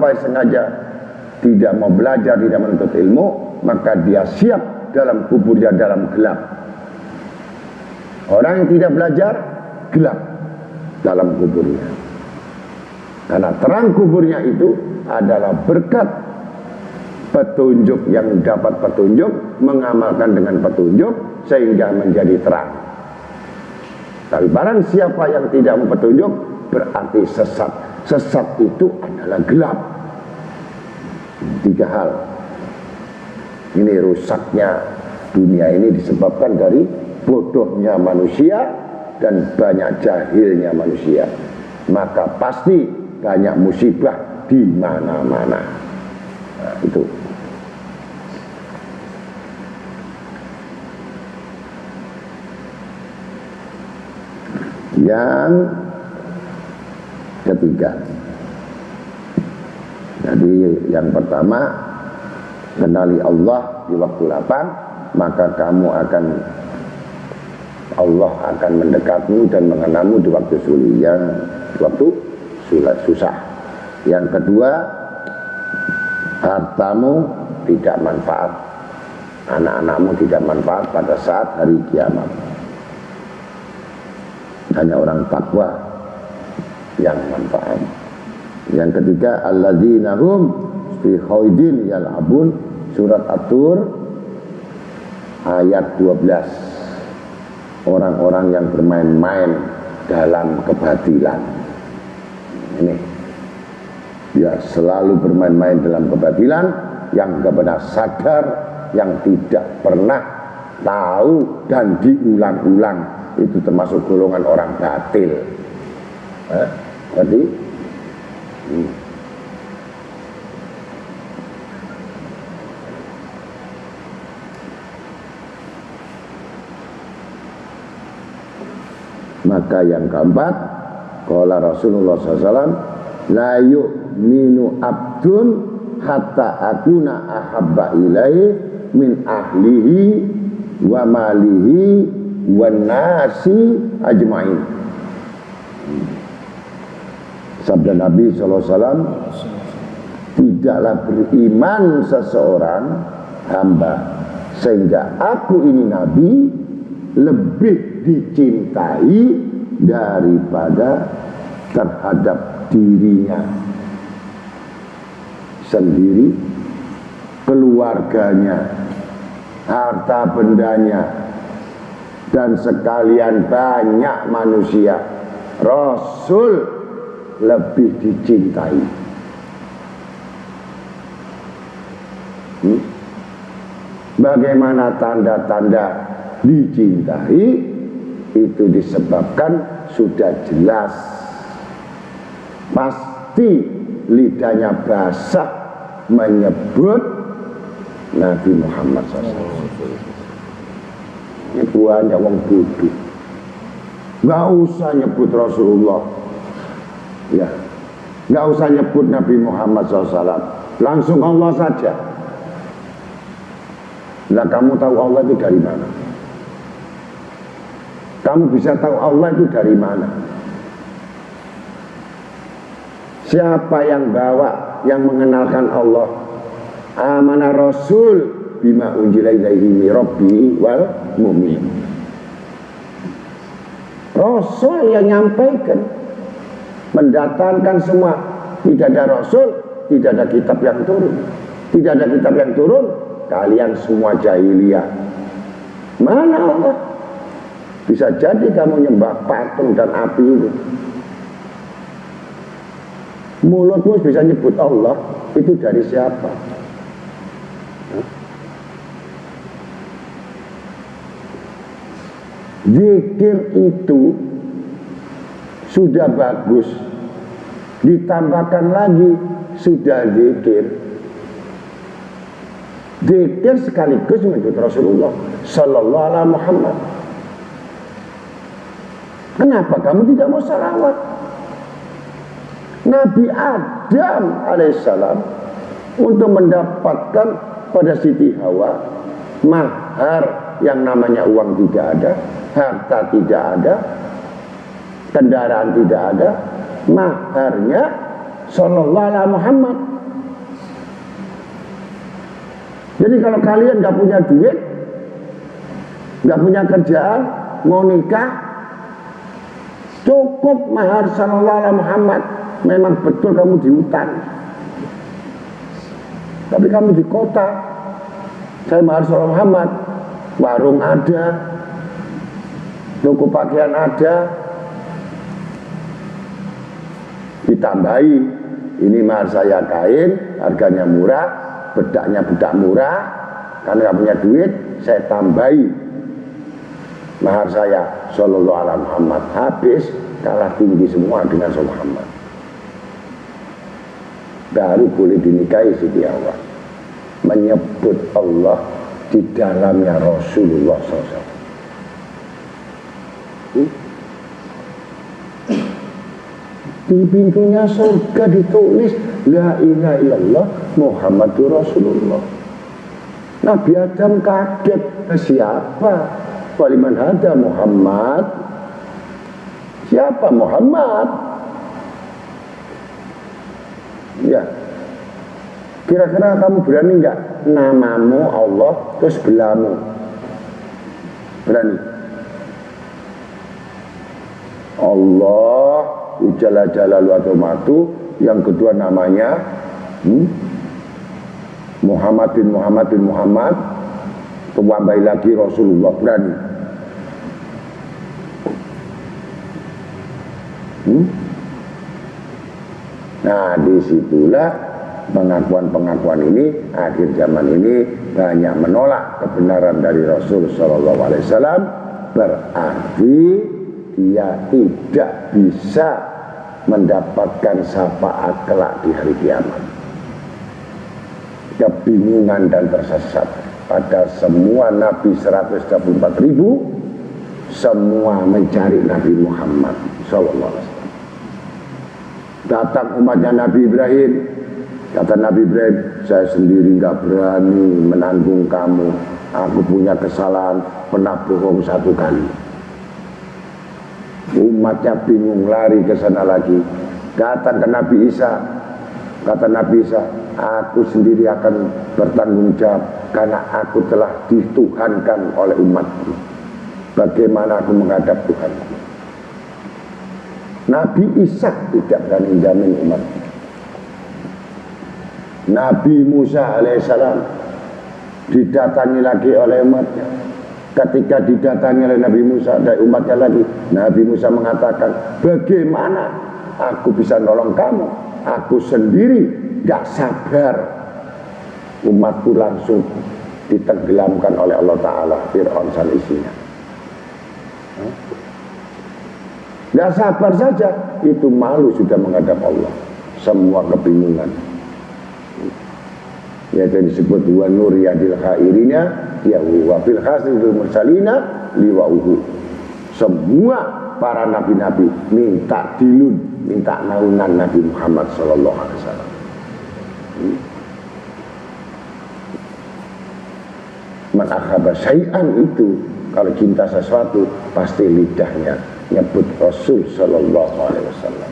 siapa yang sengaja tidak mau belajar, tidak menuntut ilmu, maka dia siap dalam kuburnya dalam gelap. Orang yang tidak belajar, gelap dalam kuburnya. Karena terang kuburnya itu adalah berkat petunjuk, yang dapat petunjuk, mengamalkan dengan petunjuk sehingga menjadi terang. Tapi barang siapa yang tidak mau petunjuk, berarti sesat. Sesat itu adalah gelap. 3 hal. Ini rusaknya dunia ini disebabkan dari bodohnya manusia dan banyak jahilnya manusia. Maka pasti banyak musibah di mana-mana. Nah, itu. Yang ketiga. Jadi yang pertama, kenali Allah di waktu lapang, maka Allah akan mendekatmu dan mengenalmu di waktu sulit, waktu susah. Yang kedua, hartamu tidak manfaat, anak-anakmu tidak manfaat pada saat hari kiamat. Hanya orang takwa yang manfaat. Yang ketiga, alladzina hum fi khaydin yal'abun, surat At-Tur ayat 12. Orang-orang yang bermain-main dalam kebatilan. Ini ya, selalu bermain-main dalam kebatilan, yang tidak pernah sadar, yang tidak pernah tahu dan diulang-ulang, itu termasuk golongan orang batil. Berarti maka yang keempat, qala Rasulullah SAW, la yu'minu abdun hatta akuna ahabba ilaihi min ahlihi wa malihi wa nasi ajma'in. Sabda Nabi SAW, tidaklah beriman seseorang hamba sehingga aku ini Nabi lebih dicintai daripada terhadap dirinya sendiri, keluarganya, harta bendanya, dan sekalian banyak manusia. Rasul lebih dicintai. Bagaimana tanda-tanda dicintai? Itu disebabkan sudah jelas, pasti lidahnya basah menyebut Nabi Muhammad SAW. Ini buahnya wong bodoh, nggak usah nyebut Rasulullah, ya, nggak usah nyebut Nabi Muhammad SAW, langsung Allah saja. Nah, kamu tahu Allah itu dari mana? Kamu bisa tahu Allah itu dari mana? Siapa yang bawa, yang mengenalkan Allah? Amana Rasul bima unjila ilaihi min rabbi wal mu'min. Rasul yang nyampaikan, mendatangkan semua. Tidak ada Rasul, tidak ada kitab yang turun. Tidak ada kitab yang turun, kalian semua jahiliyah. Mana Allah? Bisa jadi kamu nyembah patung dan api itu. Mulutmu bisa nyebut Allah, itu dari siapa? Zikir itu sudah bagus, ditambahkan lagi sudah zikir. Zikir sekaligus menyebut Rasulullah Sallallahu Alaihi Muhammad. Kenapa kamu tidak mau salawat? Nabi Adam alaihissalam untuk mendapatkan pada Siti Hawa mahar yang namanya uang tidak ada, harta tidak ada, kendaraan tidak ada, maharnya Sallallahu Alaihi Muhammad. Jadi kalau kalian nggak punya duit, nggak punya kerjaan, mau nikah, cukup mahar sallallahu alaihi Muhammad. Memang betul kamu di hutan, tapi kamu di kota. Saya mahar sallallahu Muhammad, warung ada, toko pakaian ada, ditambahi, ini mahar saya kain, harganya murah, bedaknya bedak murah, karena nggak punya duit, saya tambahi mahar saya sallallahu alaihi Muhammad. Habis, kalah tinggi semua dengan sallallahu Muhammad. Baru boleh dinikahi Siti Hawa, menyebut Allah di dalamnya Rasulullah SAW. Di pintunya surga ditulis La ilaha illallah Muhammadur Rasulullah. Nabi Adam kaget, siapa? Waliman hada Muhammad? Siapa Muhammad? Ya, kira-kira kamu berani nggak namamu Allah terus belamu? Berani? Allah Jalla Jalaluhu Atomatu, yang kedua namanya Muhammad, tambahin lagi Rasulullah, berani? Nah, disitulah pengakuan-pengakuan ini akhir zaman ini banyak menolak kebenaran dari Rasul Sallallahu Alaihi Wasallam. Berarti dia tidak bisa mendapatkan syafaat kelak di hari kiamat. Kebingungan dan tersesat. Pada semua Nabi 124.000 semua mencari Nabi Muhammad Sallallahu Alaihi Wasallam. Datang umatnya Nabi Ibrahim, kata Nabi Ibrahim, saya sendiri nggak berani menanggung kamu. Aku punya kesalahan, pernah bohong 1 kali. Umatnya bingung, lari ke sana lagi. Datang ke Nabi Isa, kata Nabi Isa, aku sendiri akan bertanggung jawab karena aku telah dituhankan oleh umatku. Bagaimana aku menghadap Tuhanku? Nabi Isa tidak berani jamin umat. Nabi Musa alaihissalam didatangi lagi oleh umatnya. Ketika didatangi oleh Nabi Musa dari umatnya lagi, Nabi Musa mengatakan, bagaimana aku bisa nolong kamu? Aku sendiri gak sabar. Umatku langsung ditenggelamkan oleh Allah Ta'ala, Fir'aun dan isinya. Gak sabar saja, itu malu sudah menghadap Allah. Semua kebingungan. Yaitu disebut wa nur yadil khairina yahu wa fil khasilul mursalina liwa'uhu. Semua para nabi-nabi minta dilun, minta naungan Nabi Muhammad sallallahu alaihi wasallam. Man akhaba syai'an itu, kalau cinta sesuatu pasti lidahnya nyebut Rasul sallallahu alaihi wasallam.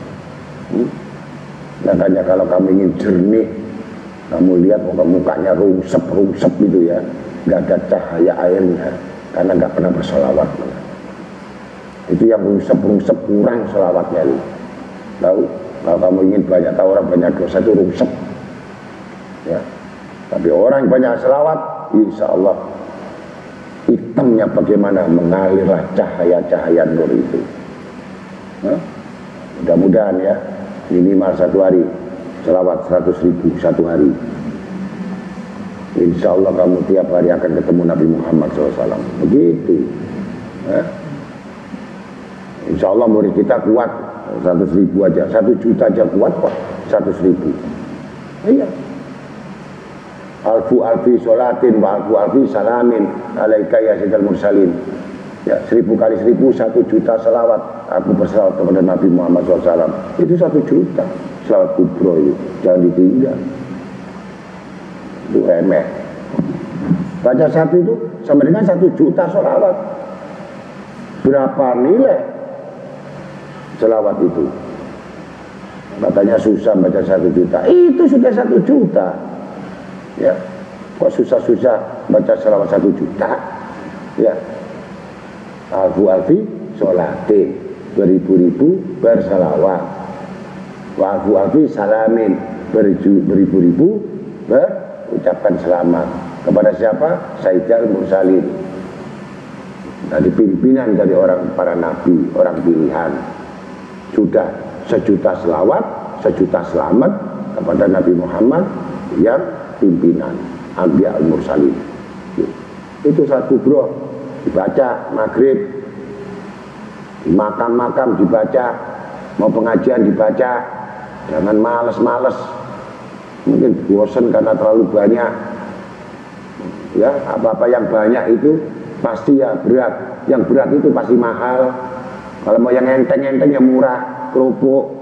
Makanya kalau kamu ingin jernih, kamu lihat mukanya rungsep gitu ya, nggak ada cahaya airnya karena nggak pernah bersolawat. Itu yang rungsep kurang solawatnya itu. Tahu? Kalau kamu ingin banyak tahu orang banyak dosa itu rungsep. Ya. Tapi orang yang banyak selawat, insya Allah hitamnya bagaimana mengalirlah cahaya-cahaya nur itu. Mudah-mudahan ya, minimal 1 hari selawat 100.000 1 hari. Insya Allah kamu tiap hari akan ketemu Nabi Muhammad SAW. Begitu. Insya Allah murid kita kuat 100.000 aja, 1 juta aja kuat kok 100.000. Iya. Alfi sholatin wa alfi salamin alaika ya sayyidal mursalin. Ya, 1000 kali 1000 1 juta selawat aku berselawat kepada Nabi Muhammad SAW. Itu 1 juta selawat kubro itu, jangan ditinggal. Itu remeh. Baca 1 itu sama dengan 1 juta selawat. Berapa nilai selawat itu? Katanya susah baca 1 juta. Itu sudah 1 juta. Ya, Kok susah-susah baca selawat 1 juta? Ya. Alfu alfi sholatin, beribu-ribu bersalawat. Alfu alfi salamin, beribu-ribu berucapkan selamat. Kepada siapa? Sayyidul Mursalin. Dari pimpinan dari para nabi, orang pilihan. Sudah 1 juta selawat, 1 juta selamat kepada Nabi Muhammad yang pimpinan Anbiya al-Mursalin. Itu satu bro, dibaca maghrib, di makam-makam dibaca, mau pengajian dibaca, jangan males-males, mungkin bosan karena terlalu banyak. Ya, apa-apa yang banyak itu pasti ya berat, yang berat itu pasti mahal. Kalau mau yang enteng-enteng ya murah, kerupuk.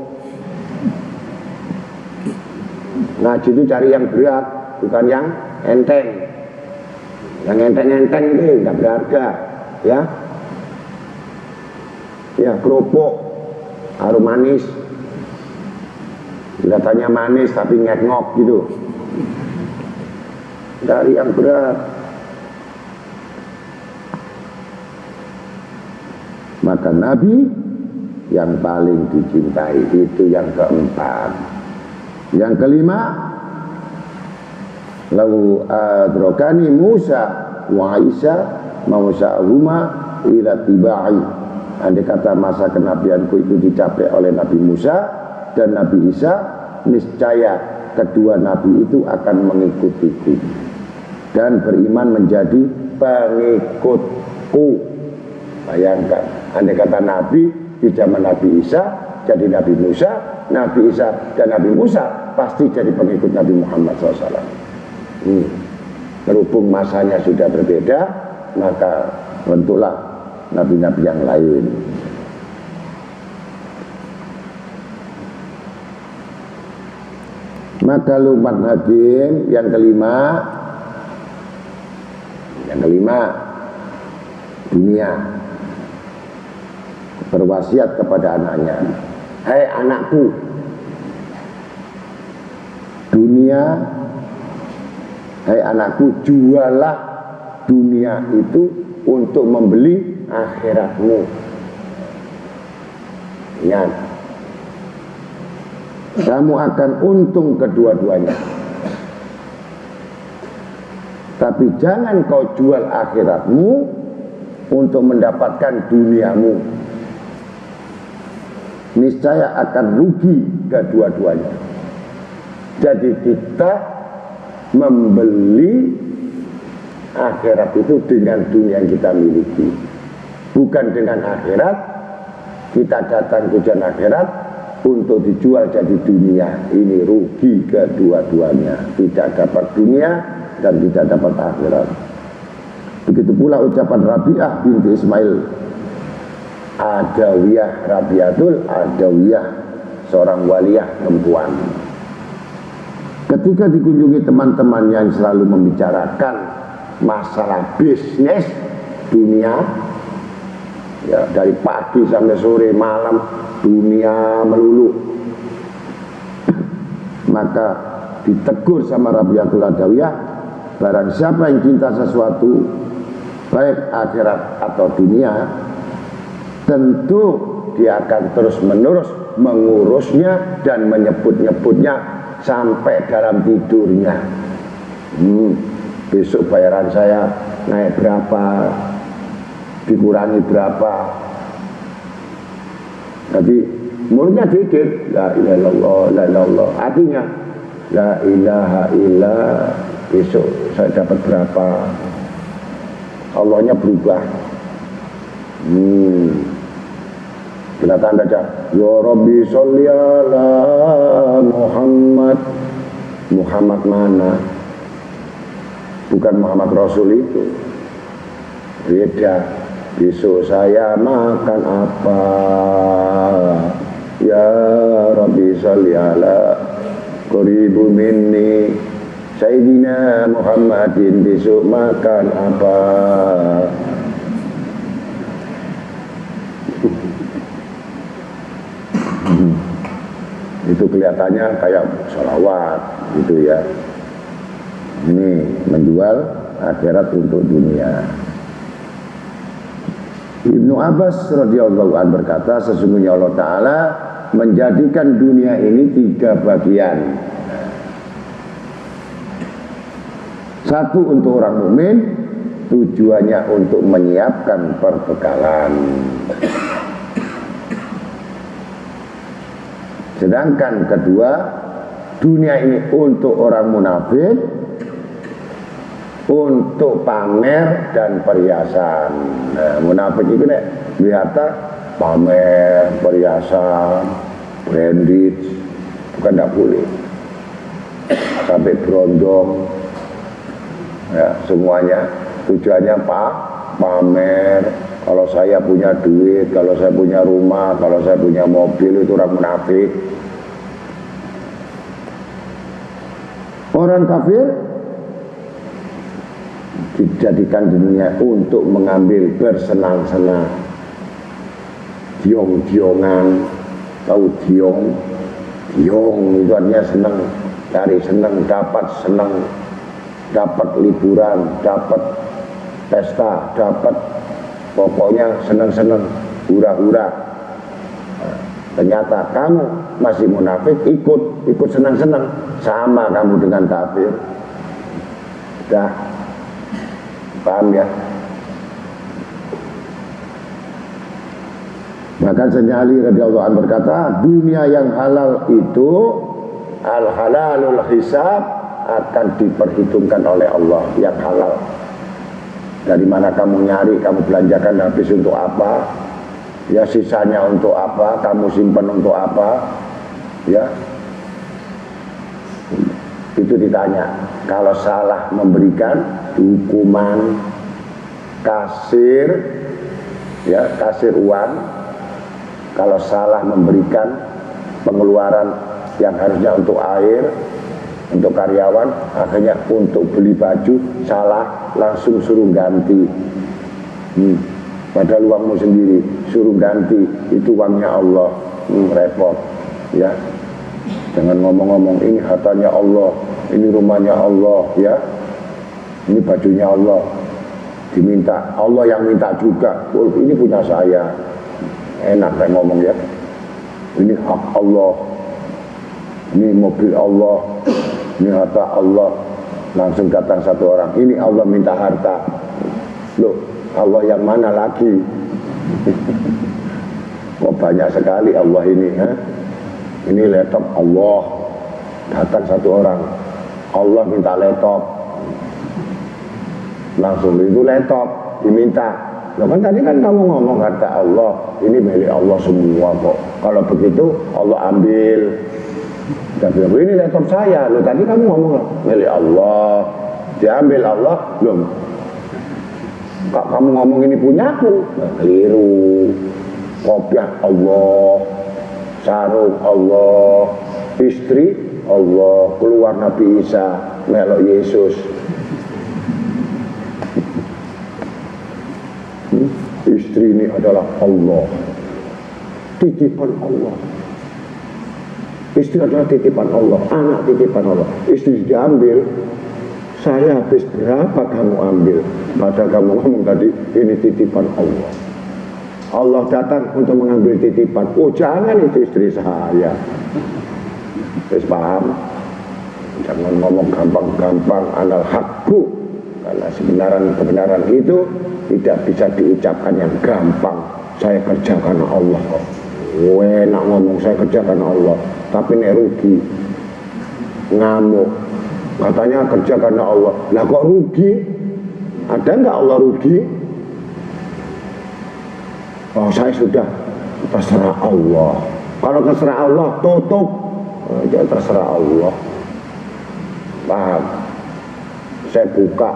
Ngaji itu cari yang berat, bukan yang enteng. Yang enteng-enteng itu nggak berharga, ya. Ya kerupuk, harum manis. Kelihatannya manis tapi ngek-ngok gitu. Dari yang berat. Maka Nabi yang paling dicintai itu yang keempat. Yang kelima, lau adrokani Musa wa Isa mausa'ahuma ila tibai. Andai kata masa kenabianku itu dicapai oleh Nabi Musa dan Nabi Isa, niscaya kedua nabi itu akan mengikutiku dan beriman menjadi pengikutku. Bayangkan, andai kata Nabi di zaman Nabi Isa jadi Nabi Musa, Nabi Isa dan Nabi Musa pasti jadi pengikut Nabi Muhammad SAW. Berhubung masanya sudah berbeda, maka bentuklah nabi-nabi yang lain. Maka Luqman Hakim yang kelima, dunia. Berwasiat kepada anaknya, hai anakku, dunia, hai anakku, jualah dunia itu untuk membeli akhiratmu. Ingat, kamu akan untung kedua-duanya. Tapi jangan kau jual akhiratmu untuk mendapatkan duniamu. Niscaya akan rugi kedua-duanya. Jadi kita membeli akhirat itu dengan dunia yang kita miliki, bukan dengan akhirat. Kita datang tujuan akhirat untuk dijual jadi dunia. Ini rugi kedua-duanya. Tidak dapat dunia dan tidak dapat akhirat. Begitu pula ucapan Rabi'ah binti Ismail Adawiyah, Rabiatul Adawiyah, seorang waliyah perempuan. Ketika dikunjungi teman-teman yang selalu membicarakan masalah bisnis dunia, ya dari pagi sampai sore malam dunia melulu, maka ditegur sama Rabiatul Adawiyah, barang siapa yang cinta sesuatu baik akhirat atau dunia, tentu dia akan terus-menerus mengurusnya dan menyebut-nyebutnya sampai dalam tidurnya. Besok bayaran saya naik berapa, dikurangi berapa. Jadi mulutnya dikit, la ilaha illallah, la ilaha illallah. Artinya la ilaha illallah, besok saya dapat berapa. Allahnya berubah. Kita baca, ya Rabbi sholli ala Muhammad. Muhammad mana? Bukan Muhammad Rasul itu. Beda. Besok saya makan apa? Ya Rabbi sholli ala qaribu minni Sayyidina Muhammadin, besok makan apa? Itu kelihatannya kayak sholawat gitu ya. Ini menjual akhirat untuk dunia. Ibnu Abbas radhiyallahu anhu berkata, sesungguhnya Allah Ta'ala menjadikan dunia ini 3 bagian. Satu untuk orang mukmin, tujuannya untuk menyiapkan perbekalan. Sedangkan kedua, dunia ini untuk orang munafik, untuk pamer dan perhiasan. Nah, munafik itu nek lihatnya pamer, perhiasan, branded, bukan tidak boleh. Sampai berondong, ya, semuanya tujuannya pamer. Kalau saya punya duit, kalau saya punya rumah, kalau saya punya mobil, itu orang munafik. Orang kafir dijadikan dunia untuk mengambil bersenang-senang, diong-diongan. Tahu diong? Diong itu artinya senang, cari senang, dapat liburan, dapat pesta, dapat pokoknya senang-senang, hura-hura. Nah, ternyata kamu masih munafik, ikut senang-senang, sama kamu dengan kafir. Dah, paham ya? Bahkan Sayyidina Ali radhiyallahu anhu berkata, dunia yang halal itu al-halalul hisab, akan diperhitungkan oleh Allah yang halal. Dari mana kamu nyari, kamu belanjakan habis untuk apa? Ya, sisanya untuk apa? Kamu simpan untuk apa? Ya, itu ditanya. Kalau salah memberikan hukuman, kasir, ya, kasir uang. Kalau salah memberikan pengeluaran yang harusnya untuk air, untuk karyawan, akhirnya untuk beli baju salah, langsung suruh ganti. Padahal uangmu sendiri, suruh ganti, itu uangnya Allah. Repot, ya. Jangan ngomong-ngomong ini hartanya Allah, ini rumahnya Allah, ya. Ini bajunya Allah, diminta Allah yang minta juga. Oh, ini punya saya. Enak saya ngomong, ya. Ini hak Allah, ini mobil Allah, ini harta Allah. Langsung datang satu orang, ini Allah minta harta. Loh, Allah yang mana lagi? Oh, banyak sekali Allah ini, ha? Ini laptop Allah. Datang satu orang, Allah minta laptop. Langsung itu laptop diminta. Loh, kan tadi kan kamu ngomong harta Allah, ini milik Allah semua kok. Kalau begitu Allah ambil. Dan bilang, ini laptop saya. Loh, tadi kamu ngomong milik Allah, diambil Allah. Belum. Kok kamu ngomong ini punyaku? Nah, keliru. Kopiah Allah, sarung Allah, istri Allah, keluar Nabi Isa, melok Yesus. Istri ini adalah Allah, titipan Allah. Istri adalah titipan Allah, anak titipan Allah. Istri diambil, saya habis berapa kamu ambil? Padahal kamu ngomong tadi, ini titipan Allah. Allah datang untuk mengambil titipan. Oh, jangan, itu istri saya. Terus paham? Jangan ngomong gampang-gampang, anal hakku. Karena kebenaran itu tidak bisa diucapkan yang gampang. Saya kerja karena Allah kok. Enak ngomong saya kerja karena Allah, tapi nek rugi, ngamuk. Katanya kerja karena Allah. Lah kok rugi? Ada nggak Allah rugi? Oh, saya sudah terserah Allah. Kalau terserah Allah, tutup. Ya, terserah Allah. Paham? Saya buka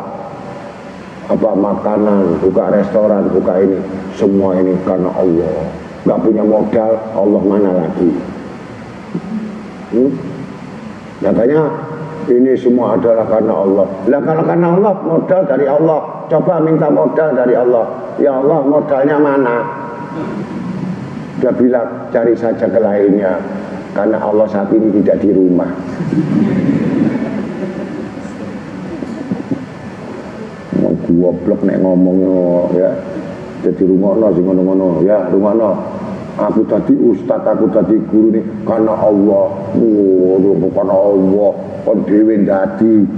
makanan, buka restoran, buka ini, semua ini karena Allah. Gak punya modal, Allah mana lagi? Katanya ini semua adalah karena Allah. Lah kalau karena Allah, modal dari Allah. Coba minta modal dari Allah. Ya Allah, modalnya mana? Dia bilang cari saja ke lainnya, karena Allah saat ini tidak di rumah. goblok nek ngomong ya. Jadi rungokno sing ngono-ngono ya, rungokno. Aku tadi ustaz, aku tadi guru nih karena Allah. Karena Allah kon dhewe ndadi.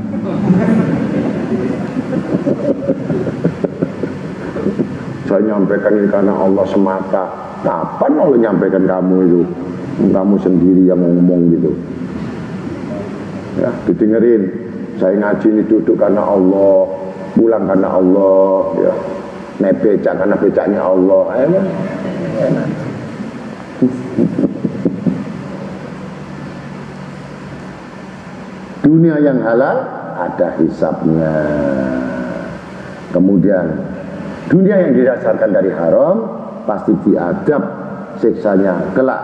Saya nyampaikan ini karena Allah semata. Kapan Allah nyampaikan kamu itu? Kamu sendiri yang ngomong gitu. Ya, didengerin. Saya ngaji ini duduk karena Allah, pulang karena Allah, ya. Naik becak karena becaknya Allah. Enak. Dunia yang halal ada hisabnya. Kemudian dunia yang didasarkan dari haram pasti diadab siksanya kelak.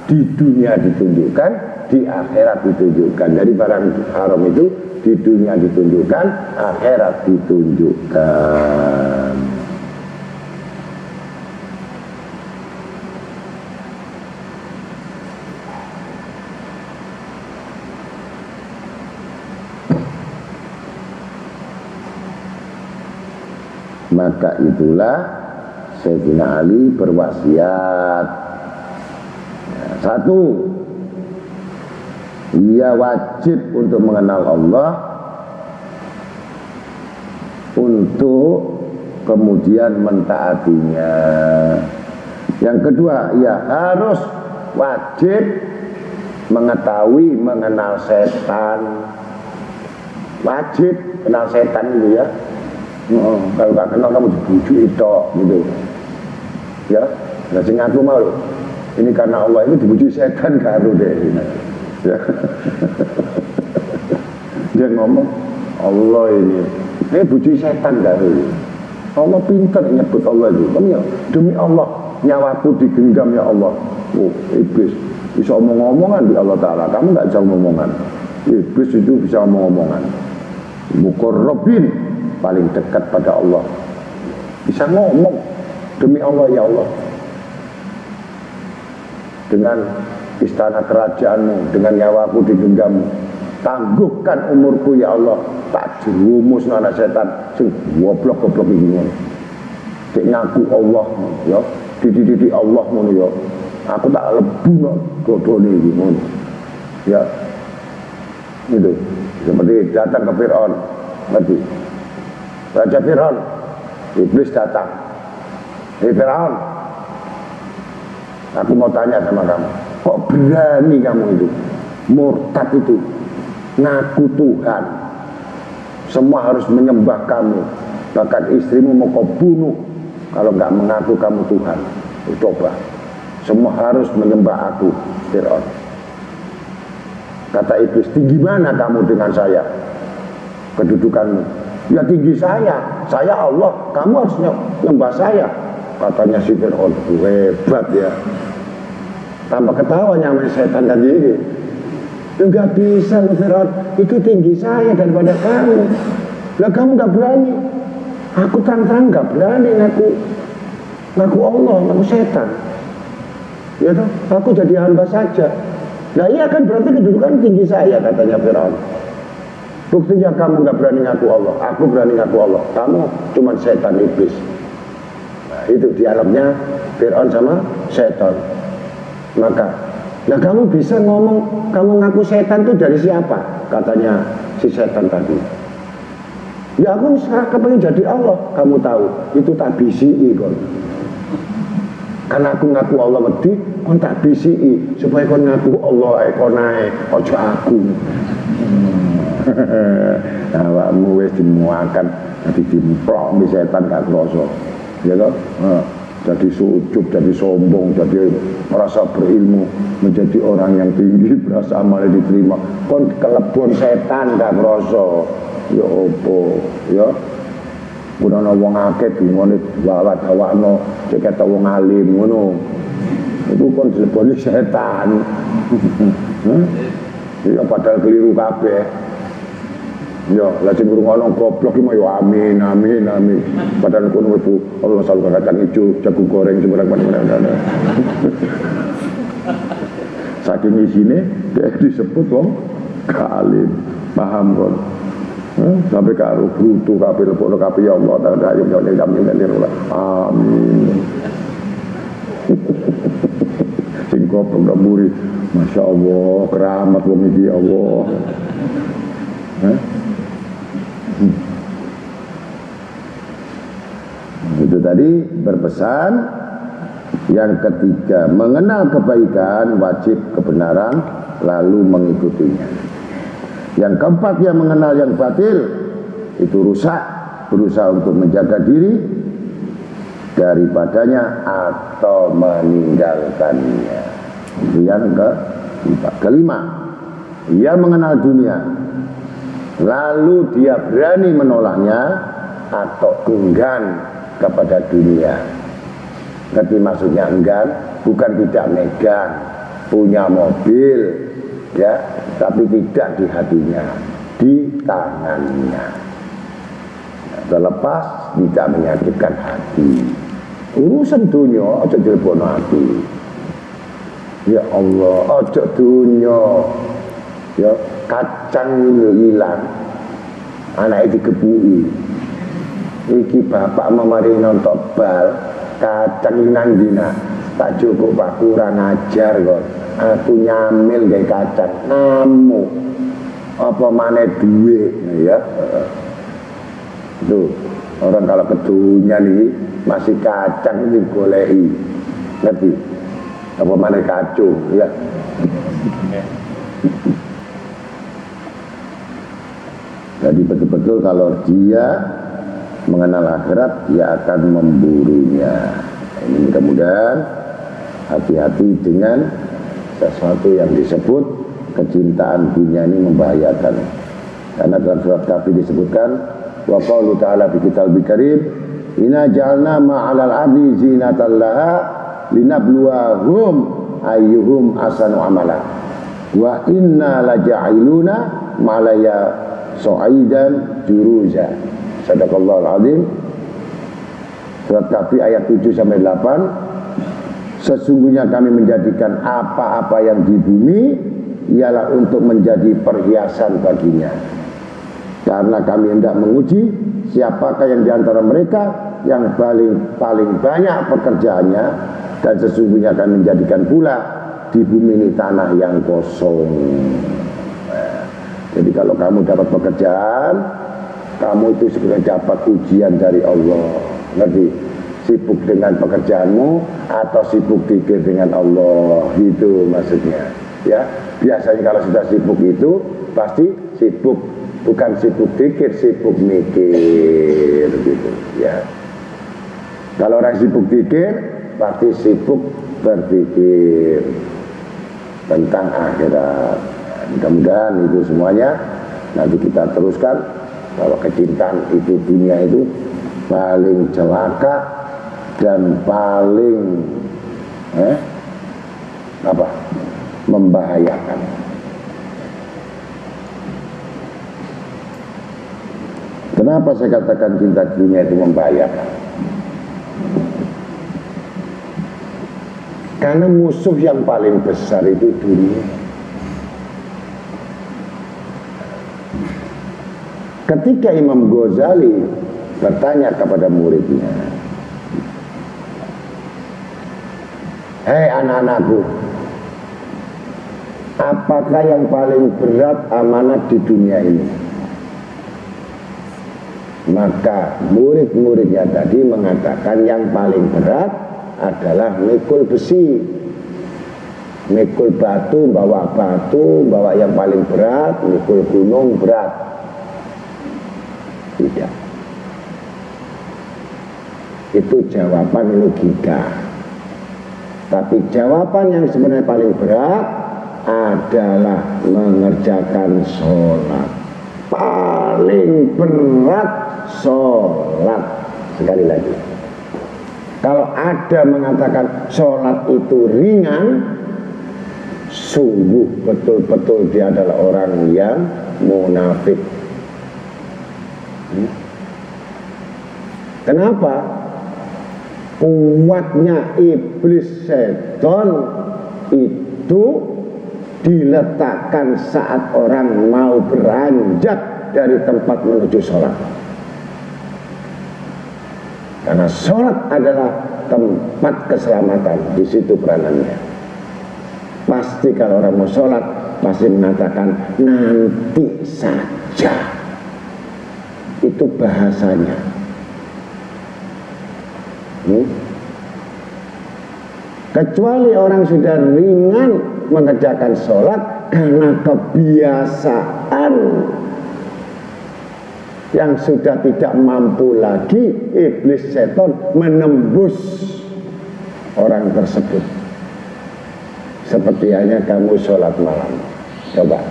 Di dunia ditunjukkan, di akhirat ditunjukkan. Dari barang haram itu di dunia ditunjukkan, akhirat ditunjukkan. Maka itulah Sayyidina Ali berwasiat. Satu, ia wajib untuk mengenal Allah, untuk kemudian mentaatinya. Yang kedua, ia harus wajib mengetahui, mengenal setan. Wajib kenal setan itu ya. Kalau gak kenal kamu dibujuk itu gitu ya. Nah sing aku mau ini karena Allah itu dibujuk setan karo deh ya. Dia ngomong Allah ini bujuk setan karo. Allah pintar nyebut Allah itu. Kamu ya demi Allah nyawaku digenggam ya Allah. Oh iblis bisa omong-omongan di Allah Ta'ala. Kamu gak bisa omong-omongan. Iblis itu bisa omong-omongan. Muqarrabin paling dekat pada Allah, bisa ngomong demi Allah ya Allah, dengan istana kerajaanmu, dengan nyawaku digenggammu, tangguhkan umurku ya Allah, tak jerumus anak setan sing goblok-goblok ini cek ngaku Allah ya, dididik Allah ngono ya, aku tak lebu no godone iki ngono ya. Itu seperti datang ke Fir'aun, ngerti Raja Fir'aun, iblis datang. Hei Fir'aun, aku mau tanya sama kamu, kok berani kamu itu, murtad itu, ngaku Tuhan, semua harus menyembah kamu, bahkan istrimu mau kau bunuh kalau nggak mengaku kamu Tuhan. Coba, semua harus menyembah aku, Fir'aun. Kata iblis, tinggi mana kamu dengan saya, kedudukanmu? Ya tinggi saya Allah, kamu harus nyembah saya. Katanya si Fir'aun, hebat ya. Tanpa ketawa nyamai setan tadi ini. Enggak bisa Fir'aun, itu tinggi saya daripada kamu. Lah kamu gak berani. Aku terang-terang gak berani ngaku Allah, ngaku setan. Ya toh, aku jadi hamba saja. Nah iya kan berarti kedudukan tinggi saya, katanya Fir'aun. Buktinya kamu gak berani ngaku Allah, aku berani ngaku Allah. Kamu cuma setan iblis. Nah, itu dialognya Fir'aun sama setan. Maka, nah kamu bisa ngomong, kamu ngaku setan itu dari siapa? Katanya si setan tadi. Ya aku sekarang pengen jadi Allah. Kamu tahu, itu tak bisi kon. Karena aku ngaku Allah wedi, kon tak bisi supaya kon ngaku Allah kon nae, ojo aku. Awakmu wis dimuakan dadi dimplok mi setan gak kroso. Ya toh? Jadi sujud, jadi sombong, jadi merasa berilmu, menjadi orang yang tinggi, berasa amalnya diterima. Kon kelebon setan gak kroso. Ya opo, ya. Kunono wong akeh bingone wawat-wawakno cek kata wong alim ngono. Itu kon dileboni setan. Ya padahal keliru kabeh. Ya, lah sing ngrungokno goblok iki yo amin amin amin. Padahal kono itu Allah selalu kacang hijau, jagung goreng sembarang-barang. Saking isine dia disebut wong alim. Paham kon? Sampai karo brutu kabeh lepokno kabeh ya Allah ta ayo nyone amin. Sing goblok ndak muri. Masya Allah, keramat wong iki ya Allah. Itu tadi berpesan. Yang ketiga, mengenal kebaikan, wajib kebenaran, lalu mengikutinya. Yang keempat, yang mengenal yang batil, itu rusak, berusaha untuk menjaga diri daripadanya atau meninggalkannya. Itu yang keempat. Kelima, ia mengenal dunia, lalu dia berani menolaknya atau enggan kepada dunia. Ngerti maksudnya enggan? Bukan tidak megang, punya mobil, ya, tapi tidak di hatinya, di tangannya. Terlepas tidak menyakitkan hati. Urusan dunia aja dilebokno hati. Ya Allah, aja dunia. Ya, kacang hilang, anaknya digebuki. Iki bapak memari nonton bal, kacang nang dina. Tak cukup Pak, kurang ajar kok. Aku nyamil gawe kacang, ngamuk. Apa maneh duit, ya. Tuh, orang kalau kedunya nih masih kacang digoleki. Ngerti? Apa maneh kacung, ya. Jadi betul-betul kalau dia mengenal akhirat, dia akan memburunya. Ini mudah-mudahan hati-hati dengan sesuatu yang disebut kecintaan dunia ini membahayakan. Karena dalam surat Kahfi disebutkan, wa qaulu ta'ala fi kitabil karim, inna ja'alna ma'alal ardi zinatan laha linabluwahum ayyuhum ahsanu amala wa inna laja'iluna ma'alaya so'aidan juruza. Sadaqallahul azim. Surat Kahfi ayat 7 sampai 8. Sesungguhnya kami menjadikan apa-apa yang di bumi ialah untuk menjadi perhiasan baginya. Karena kami hendak menguji siapakah yang diantara mereka yang paling banyak pekerjaannya, dan sesungguhnya kami menjadikan pula di bumi ini tanah yang kosong. Jadi kalau kamu dapat pekerjaan, kamu itu sebenarnya dapat ujian dari Allah. Ngerti? Sibuk dengan pekerjaanmu atau sibuk pikir dengan Allah, itu maksudnya. Ya, biasanya kalau sudah sibuk itu pasti sibuk, bukan sibuk pikir, sibuk mikir, gitu. Ya. Kalau orang sibuk pikir, pasti sibuk berpikir tentang akhirat. Mudah-mudahan itu semuanya nanti kita teruskan bahwa kecintaan itu dunia itu paling celaka dan paling membahayakan. Kenapa saya katakan cinta dunia itu membahayakan? Karena musuh yang paling besar itu dunia. Ketika Imam Ghazali bertanya kepada muridnya, hei anak-anakku, apakah yang paling berat amanat di dunia ini? Maka murid-muridnya tadi mengatakan yang paling berat adalah mikul besi, mikul batu, bawa yang paling berat, mikul gunung berat. Tidak. Itu jawaban logika. Tapi jawaban yang sebenarnya paling berat adalah mengerjakan sholat. Paling berat sholat. Sekali lagi, kalau ada mengatakan sholat itu ringan, sungguh betul-betul dia adalah orang yang munafik. Kenapa? Kuatnya iblis setan itu diletakkan saat orang mau beranjak dari tempat menuju sholat. Karena sholat adalah tempat keselamatan, di situ peranannya. Pasti kalau orang mau sholat pasti mengatakan nanti saja, itu bahasanya. Kecuali orang sudah ringan mengerjakan sholat karena kebiasaan yang sudah tidak mampu lagi, iblis setan menembus orang tersebut. Seperti hanya kamu sholat malam. Coba,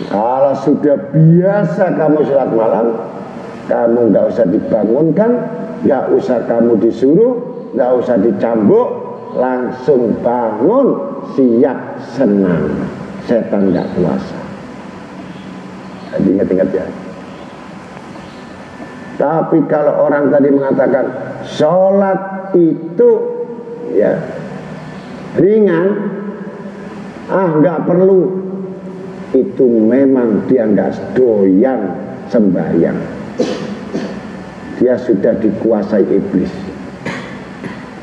kalau sudah biasa kamu sholat malam, kamu nggak usah dibangunkan, nggak usah kamu disuruh, nggak usah dicambuk, langsung bangun, siap, senang. Setan nggak kuasa. Jadi ingat-ingat ya. Tapi kalau orang tadi mengatakan sholat itu ya ringan, nggak perlu, itu memang dia nggak doyan sembahyang. Dia sudah dikuasai iblis.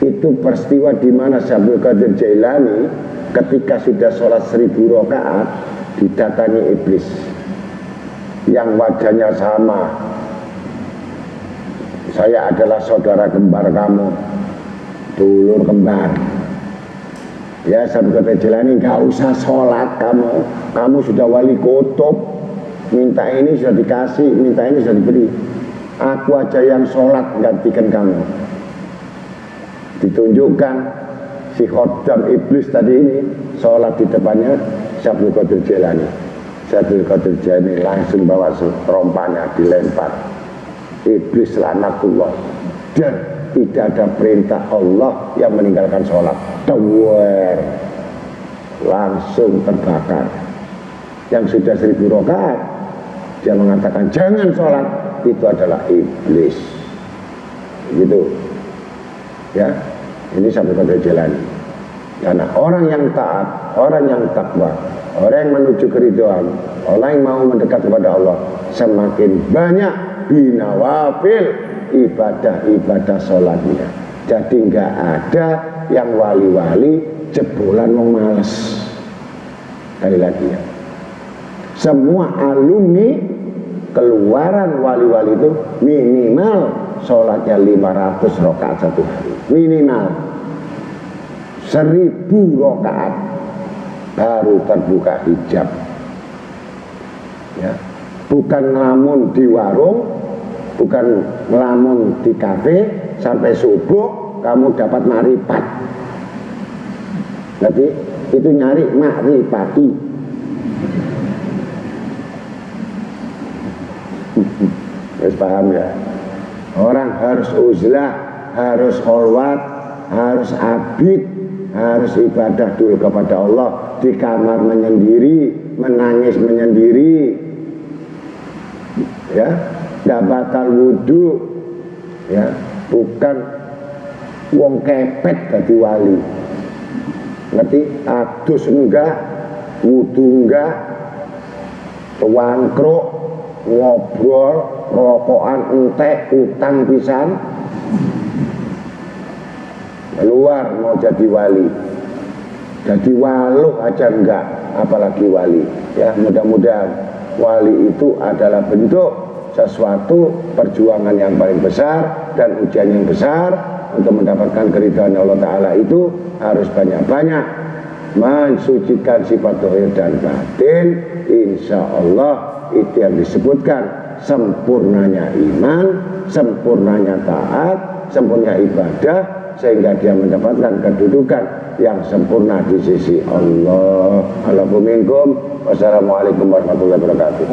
Itu peristiwa di mana Syekh Abdul Qadir Jailani ketika sudah sholat 1000 rakaat didatangi iblis yang wajahnya sama. Saya adalah saudara kembar kamu, dulur kembar. Ya, Syekh Abdul Qadir Jailani, nggak usah sholat kamu sudah wali kutub, minta ini sudah dikasih, minta ini sudah diberi. Aku aja yang sholat gantikan kamu. Ditunjukkan si khodam iblis tadi ini sholat di depannya Syekh Abdul Qadir Jailani. Syekh Abdul Qadir Jailani langsung bawa rompanya dilempar. Iblis laknatullah, dan tidak ada perintah Allah yang meninggalkan sholat. Tewer, langsung terbakar. Yang sudah 1000 rakaat dia mengatakan jangan sholat, itu adalah iblis. Gitu ya. Ini Syekh Abdul Qadir Jailani. Karena orang yang taat, orang yang takwa, orang yang menuju keridhaan, orang yang mau mendekat kepada Allah, semakin banyak binawafil ibadah-ibadah sholatnya. Jadi nggak ada yang wali-wali jebolan mau males. Sekali lagi ya, semua alumni keluaran wali-wali itu minimal sholatnya 500 rakaat satu hari, minimal 1000 rakaat baru terbuka hijab. Ya, bukan ngelamun di warung, bukan ngelamun di kafe sampai subuh kamu dapat makrifat. Jadi itu nyari makrifati. Harus paham ya. Orang harus uzlah, harus kholwat, harus abid, harus ibadah dulu kepada Allah. Di kamar menyendiri, menangis menyendiri, ya, gak batal wudhu, ya, bukan wong kepet jadi wali. Ngerti? Adus enggak, wudhu enggak, wangkruk, ngobrol, rokokan entek, utang pisan, keluar mau jadi wali. Jadi waluh aja enggak, apalagi wali. Ya, mudah-mudahan wali itu adalah bentuk sesuatu perjuangan yang paling besar dan ujian yang besar. Untuk mendapatkan keridhaan Allah Ta'ala itu harus banyak-banyak mensucikan sifat zahir dan batin. Insya Allah itu yang disebutkan sempurnanya iman, sempurnanya taat, sempurnanya ibadah, sehingga dia mendapatkan kedudukan yang sempurna di sisi Allah. Alhamdulillah. Wassalamualaikum warahmatullahi wabarakatuh.